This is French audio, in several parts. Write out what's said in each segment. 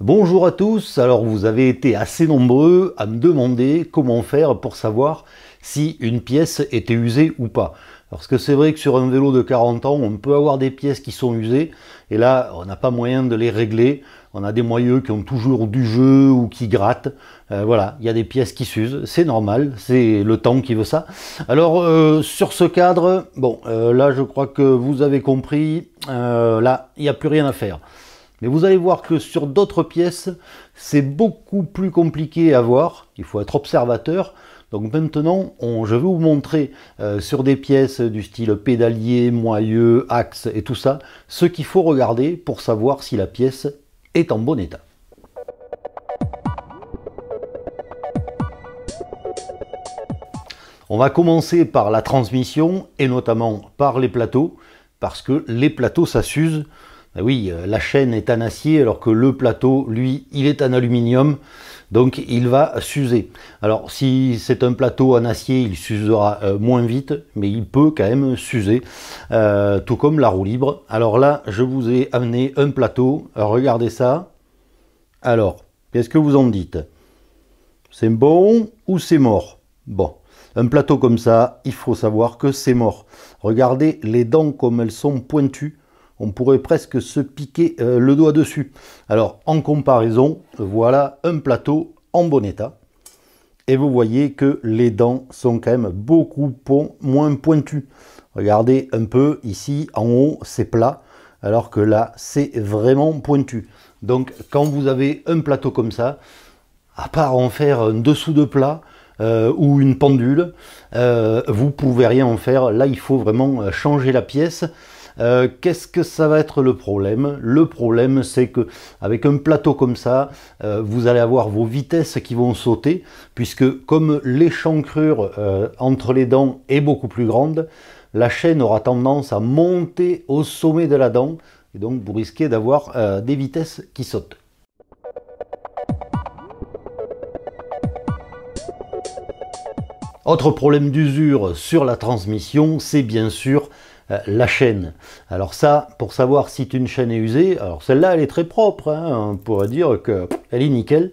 Bonjour à tous, alors vous avez été assez nombreux à me demander comment faire pour savoir si une pièce était usée ou pas. Parce que c'est vrai que sur un vélo de 40 ans, on peut avoir des pièces qui sont usées, et là, on n'a pas moyen de les régler. On a des moyeux qui ont toujours du jeu ou qui grattent. Voilà, il y a des pièces qui s'usent, c'est normal, c'est le temps qui veut ça. Alors, sur ce cadre, bon, là, je crois que vous avez compris, là, il n'y a plus rien à faire. Mais vous allez voir que sur d'autres pièces, c'est beaucoup plus compliqué à voir. Il faut être observateur. Donc maintenant, je vais vous montrer sur des pièces du style pédalier, moyeu, axe et tout ça, ce qu'il faut regarder pour savoir si la pièce est en bon état. On va commencer par la transmission et notamment par les plateaux, parce que les plateaux ça s'use. Ben oui, la chaîne est en acier alors que le plateau, lui, il est en aluminium, donc il va s'user. Alors si c'est un plateau en acier, il s'usera moins vite, mais il peut quand même s'user, tout comme la roue libre. Alors là, je vous ai amené un plateau, regardez ça. Alors, qu'est-ce que vous en dites? C'est bon ou c'est mort? Bon, un plateau comme ça, il faut savoir que c'est mort. Regardez les dents comme elles sont pointues. On pourrait presque se piquer le doigt dessus. Alors, en comparaison, voilà un plateau en bon état. Et vous voyez que les dents sont quand même beaucoup moins pointues. Regardez un peu ici, en haut, c'est plat, alors que là, c'est vraiment pointu. Donc, quand vous avez un plateau comme ça, à part en faire un dessous de plat, ou une pendule, vous pouvez rien en faire. Là, il faut vraiment changer la pièce. Qu'est-ce que ça va être le problème? Le problème, c'est que avec un plateau comme ça, vous allez avoir vos vitesses qui vont sauter, puisque comme l'échancrure entre les dents est beaucoup plus grande, la chaîne aura tendance à monter au sommet de la dent, et donc vous risquez d'avoir des vitesses qui sautent. Autre problème d'usure sur la transmission, c'est bien sûr la chaîne. Alors ça, pour savoir si une chaîne est usée, alors celle-là elle est très propre, hein, on pourrait dire qu'elle est nickel.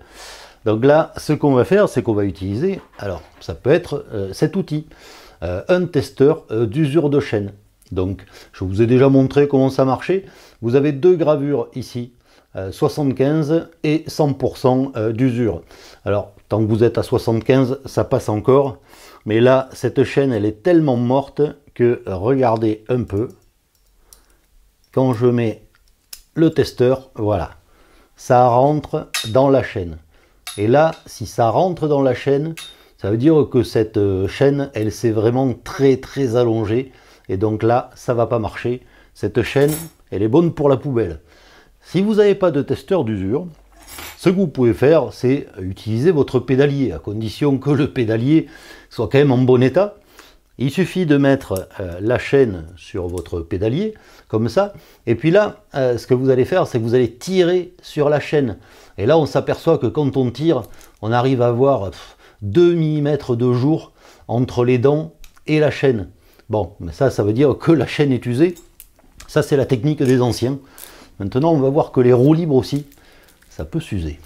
Donc là, ce qu'on va faire, c'est qu'on va utiliser, alors ça peut être cet outil, un testeur d'usure de chaîne. Donc je vous ai déjà montré comment ça marchait. Vous avez deux gravures ici, 75 et 100% d'usure. Alors tant que vous êtes à 75, ça passe encore. Mais là, cette chaîne, elle est tellement morte que, regardez un peu, quand je mets le testeur, voilà, ça rentre dans la chaîne. Et là, si ça rentre dans la chaîne, ça veut dire que cette chaîne, elle s'est vraiment très allongée. Et donc là, ça va pas marcher. Cette chaîne, elle est bonne pour la poubelle. Si vous n'avez pas de testeur d'usure, ce que vous pouvez faire, c'est utiliser votre pédalier, à condition que le pédalier soit quand même en bon état. Il suffit de mettre la chaîne sur votre pédalier, comme ça. Et puis là, ce que vous allez faire, c'est que vous allez tirer sur la chaîne. Et là, on s'aperçoit que quand on tire, on arrive à avoir 2 mm de jour entre les dents et la chaîne. Bon, mais ça veut dire que la chaîne est usée. Ça, c'est la technique des anciens. Maintenant, on va voir que les roues libres aussi, ça peut s'user.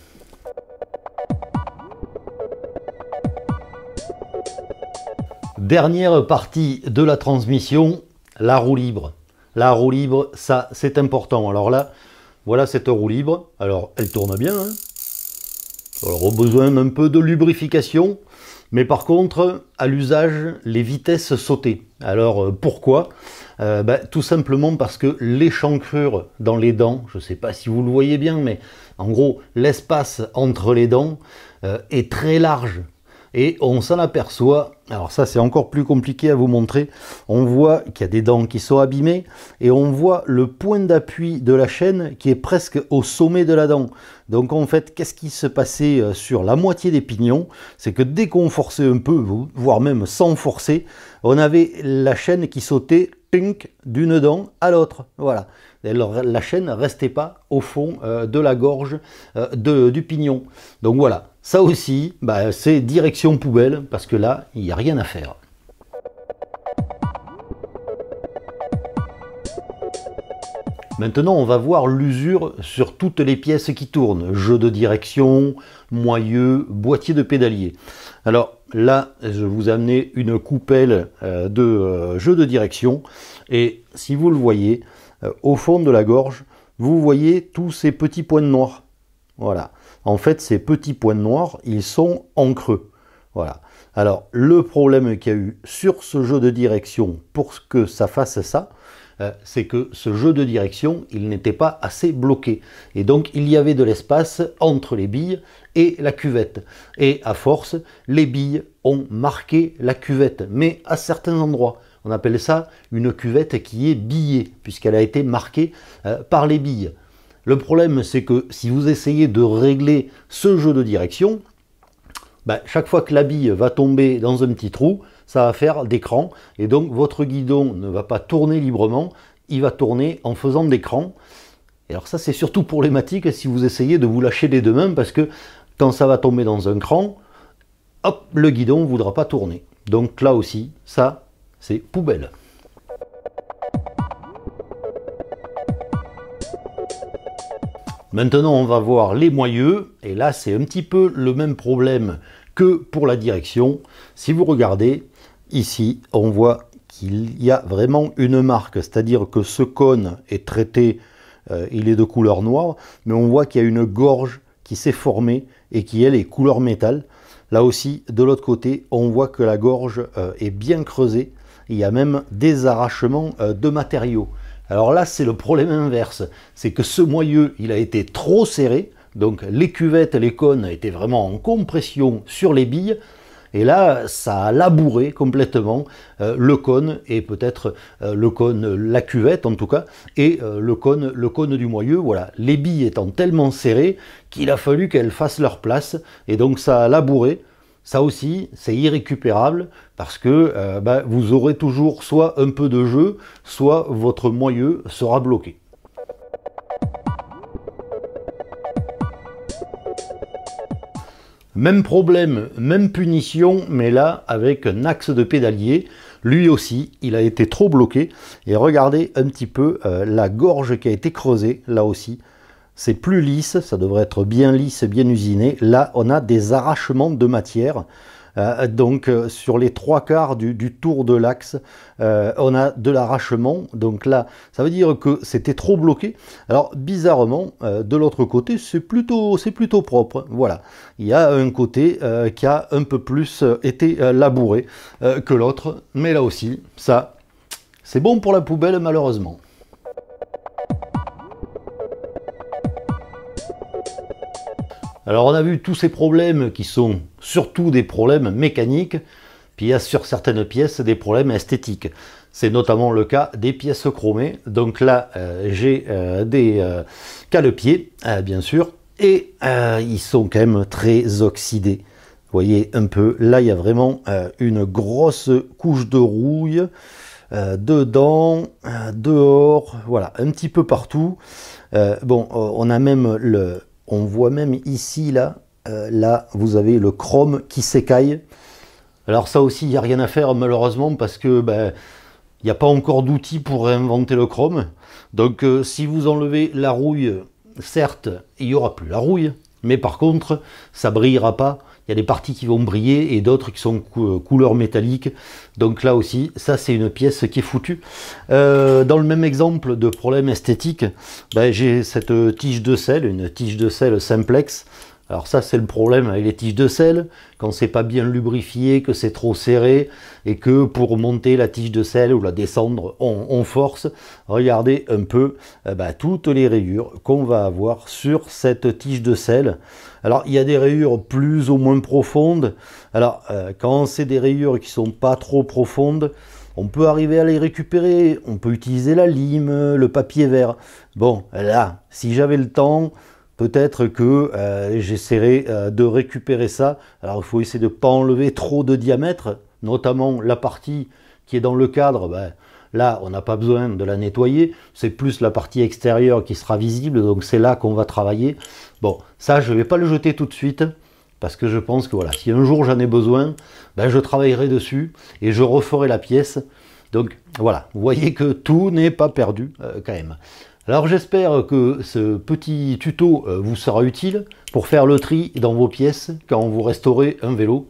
Dernière partie de la transmission, la roue libre. La roue libre, ça c'est important. Alors là, voilà cette roue libre. Alors elle tourne bien, hein. Alors, au besoin d'un peu de lubrification. Mais par contre, à l'usage, les vitesses sautaient. Alors pourquoi? Tout simplement parce que l'échancrure dans les dents, je ne sais pas si vous le voyez bien, mais en gros, l'espace entre les dents est très large. Et on s'en aperçoit, alors ça c'est encore plus compliqué à vous montrer, on voit qu'il y a des dents qui sont abîmées et on voit le point d'appui de la chaîne qui est presque au sommet de la dent. Donc en fait, qu'est-ce qui se passait sur la moitié des pignons? C'est que dès qu'on forçait un peu, voire même sans forcer, on avait la chaîne qui sautait d'une dent à l'autre. Voilà. La chaîne ne restait pas au fond de la gorge du pignon. Donc voilà. Ça aussi, c'est direction poubelle, parce que là, il n'y a rien à faire. Maintenant, on va voir l'usure sur toutes les pièces qui tournent. Jeu de direction, moyeu, boîtier de pédalier. Alors là, je vous ai amené une coupelle de jeu de direction. Et si vous le voyez, au fond de la gorge, vous voyez tous ces petits points noirs. Voilà. En fait, ces petits points noirs, ils sont en creux. Voilà. Alors, le problème qu'il y a eu sur ce jeu de direction pour que ça fasse ça, c'est que ce jeu de direction, il n'était pas assez bloqué. Et donc, il y avait de l'espace entre les billes et la cuvette. Et à force, les billes ont marqué la cuvette, mais à certains endroits. On appelle ça une cuvette qui est billée, puisqu'elle a été marquée par les billes. Le problème, c'est que si vous essayez de régler ce jeu de direction, chaque fois que la bille va tomber dans un petit trou, ça va faire des crans, et donc votre guidon ne va pas tourner librement, il va tourner en faisant des crans. Et alors ça, c'est surtout problématique si vous essayez de vous lâcher les deux mains, parce que quand ça va tomber dans un cran, hop, le guidon ne voudra pas tourner. Donc là aussi, ça, c'est poubelle. Maintenant, on va voir les moyeux, et là, c'est un petit peu le même problème que pour la direction. Si vous regardez, ici, on voit qu'il y a vraiment une marque, c'est-à-dire que ce cône est traité, il est de couleur noire, mais on voit qu'il y a une gorge qui s'est formée et qui, elle, est couleur métal. Là aussi, de l'autre côté, on voit que la gorge est bien creusée. Il y a même des arrachements de matériaux. Alors là, c'est le problème inverse. C'est que ce moyeu, il a été trop serré. Donc les cuvettes, les cônes étaient vraiment en compression sur les billes. Et là, ça a labouré complètement le cône et peut-être le cône, la cuvette en tout cas, et le cône du moyeu. Voilà, les billes étant tellement serrées qu'il a fallu qu'elles fassent leur place. Et donc ça a labouré. Ça aussi, c'est irrécupérable parce que vous aurez toujours soit un peu de jeu, soit votre moyeu sera bloqué. Même problème, même punition, mais là avec un axe de pédalier. Lui aussi, il a été trop bloqué. Et regardez un petit peu la gorge qui a été creusée, là aussi. C'est plus lisse, ça devrait être bien lisse, bien usiné. Là, on a des arrachements de matière. Donc, sur les 3/4 du tour de l'axe, on a de l'arrachement. Donc là, ça veut dire que c'était trop bloqué. Alors, bizarrement, de l'autre côté, c'est plutôt propre. Voilà. Il y a un côté qui a un peu plus été labouré que l'autre. Mais là aussi, ça, c'est bon pour la poubelle, malheureusement. Alors on a vu tous ces problèmes qui sont surtout des problèmes mécaniques, puis il y a sur certaines pièces des problèmes esthétiques. C'est notamment le cas des pièces chromées. Donc là, j'ai des cale-pieds, bien sûr, et ils sont quand même très oxydés. Vous voyez un peu, là il y a vraiment une grosse couche de rouille, dedans, dehors, voilà, un petit peu partout. On a même on voit même ici, là, vous avez le chrome qui s'écaille. Alors ça aussi, il n'y a rien à faire malheureusement parce que il n'y a pas encore d'outils pour réinventer le chrome. Donc si vous enlevez la rouille, certes, il n'y aura plus la rouille, mais par contre, ça ne brillera pas. Il y a des parties qui vont briller et d'autres qui sont couleur métallique. Donc là aussi, ça c'est une pièce qui est foutue. Dans le même exemple de problème esthétique, j'ai cette tige de sel, une tige de sel simplex. Alors ça c'est le problème avec les tiges de sel, quand c'est pas bien lubrifié, que c'est trop serré et que pour monter la tige de sel ou la descendre, on force. Regardez un peu toutes les rayures qu'on va avoir sur cette tige de sel. Alors il y a des rayures plus ou moins profondes. Alors quand c'est des rayures qui sont pas trop profondes, on peut arriver à les récupérer, on peut utiliser la lime, le papier vert. Bon, là, si j'avais le temps, peut-être que j'essaierai de récupérer ça. Alors il faut essayer de ne pas enlever trop de diamètre, notamment la partie qui est dans le cadre. Là, on n'a pas besoin de la nettoyer. C'est plus la partie extérieure qui sera visible, donc c'est là qu'on va travailler. Bon, ça, je ne vais pas le jeter tout de suite, parce que je pense que voilà, si un jour j'en ai besoin, je travaillerai dessus et je referai la pièce. Donc voilà, vous voyez que tout n'est pas perdu quand même. Alors j'espère que ce petit tuto vous sera utile pour faire le tri dans vos pièces quand vous restaurez un vélo.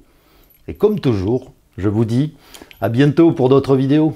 Et comme toujours, je vous dis à bientôt pour d'autres vidéos.